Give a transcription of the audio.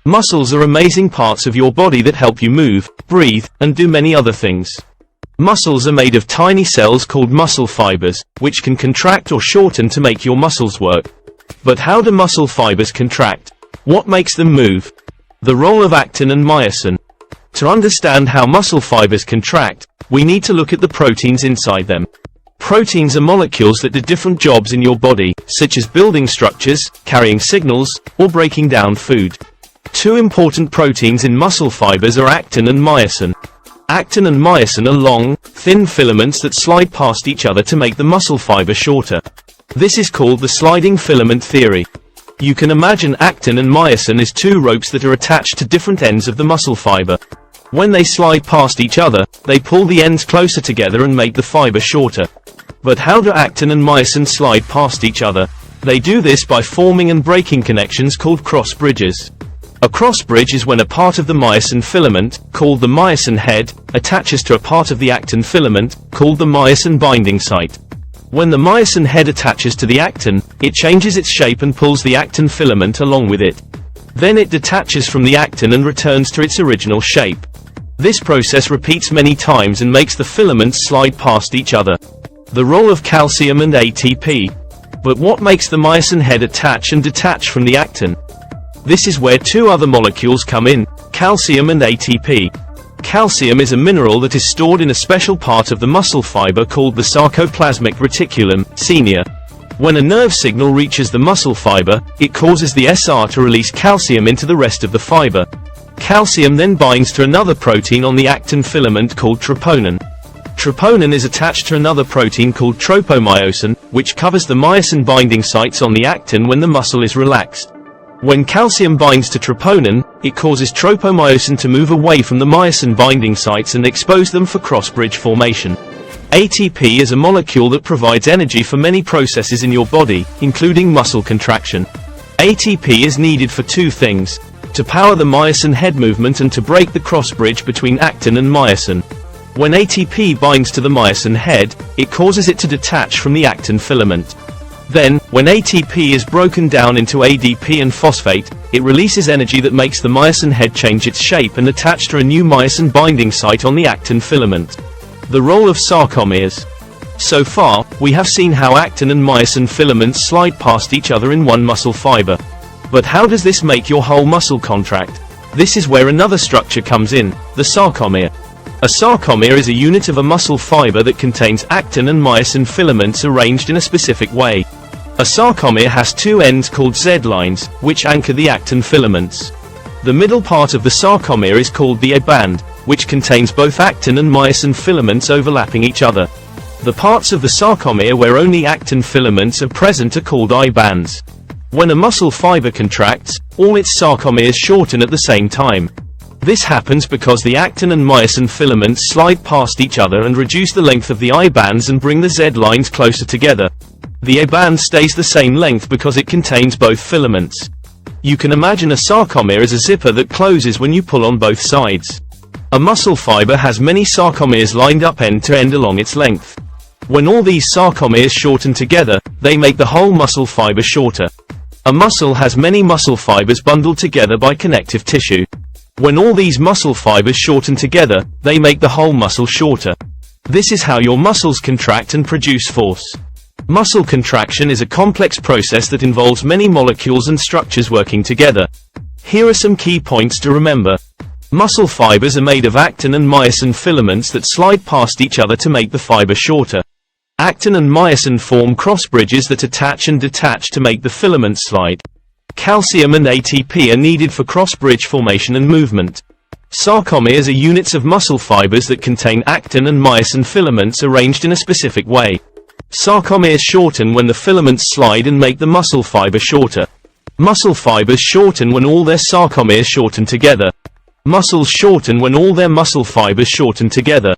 Muscles are amazing parts of your body that help you move, breathe, and do many other things. Muscles are made of tiny cells called muscle fibers, which can contract or shorten to make your muscles work. But how do muscle fibers contract? What makes them move? The role of actin and myosin. To understand how muscle fibers contract, we need to look at the proteins inside them. Proteins are molecules that do different jobs in your body, such as building structures, carrying signals, or breaking down food. Two important proteins in muscle fibers are actin and myosin. Actin and myosin are long, thin filaments that slide past each other to make the muscle fiber shorter. This is called the sliding filament theory. You can imagine actin and myosin as two ropes that are attached to different ends of the muscle fiber. When they slide past each other, they pull the ends closer together and make the fiber shorter. But how do actin and myosin slide past each other? They do this by forming and breaking connections called cross bridges. A cross bridge is when a part of the myosin filament, called the myosin head, attaches to a part of the actin filament, called the myosin binding site. When the myosin head attaches to the actin, it changes its shape and pulls the actin filament along with it. Then it detaches from the actin and returns to its original shape. This process repeats many times and makes the filaments slide past each other. The role of calcium and ATP. But what makes the myosin head attach and detach from the actin? This is where two other molecules come in, calcium and ATP. Calcium is a mineral that is stored in a special part of the muscle fiber called the sarcoplasmic reticulum, senior. When a nerve signal reaches the muscle fiber, it causes the SR to release calcium into the rest of the fiber. Calcium then binds to another protein on the actin filament called troponin. Troponin is attached to another protein called tropomyosin, which covers the myosin binding sites on the actin when the muscle is relaxed. When calcium binds to troponin, it causes tropomyosin to move away from the myosin binding sites and expose them for cross-bridge formation. ATP is a molecule that provides energy for many processes in your body, including muscle contraction. ATP is needed for two things: to power the myosin head movement and to break the cross-bridge between actin and myosin. When ATP binds to the myosin head, it causes it to detach from the actin filament. Then, when ATP is broken down into ADP and phosphate, it releases energy that makes the myosin head change its shape and attach to a new myosin binding site on the actin filament. The role of sarcomeres. So far, we have seen how actin and myosin filaments slide past each other in one muscle fiber. But how does this make your whole muscle contract? This is where another structure comes in, the sarcomere. A sarcomere is a unit of a muscle fiber that contains actin and myosin filaments arranged in a specific way. A sarcomere has two ends called Z-lines, which anchor the actin filaments. The middle part of the sarcomere is called the A-band, which contains both actin and myosin filaments overlapping each other. The parts of the sarcomere where only actin filaments are present are called I-bands. When a muscle fiber contracts, all its sarcomeres shorten at the same time. This happens because the actin and myosin filaments slide past each other and reduce the length of the I-bands and bring the Z-lines closer together. The A-band stays the same length because it contains both filaments. You can imagine a sarcomere as a zipper that closes when you pull on both sides. A muscle fiber has many sarcomeres lined up end to end along its length. When all these sarcomeres shorten together, they make the whole muscle fiber shorter. A muscle has many muscle fibers bundled together by connective tissue. When all these muscle fibers shorten together, they make the whole muscle shorter. This is how your muscles contract and produce force. Muscle contraction is a complex process that involves many molecules and structures working together. Here are some key points to remember. Muscle fibers are made of actin and myosin filaments that slide past each other to make the fiber shorter. Actin and myosin form cross bridges that attach and detach to make the filament slide. Calcium and ATP are needed for cross-bridge formation and movement. Sarcomeres are units of muscle fibers that contain actin and myosin filaments arranged in a specific way. Sarcomeres shorten when the filaments slide and make the muscle fiber shorter. Muscle fibers shorten when all their sarcomeres shorten together. Muscles shorten when all their muscle fibers shorten together.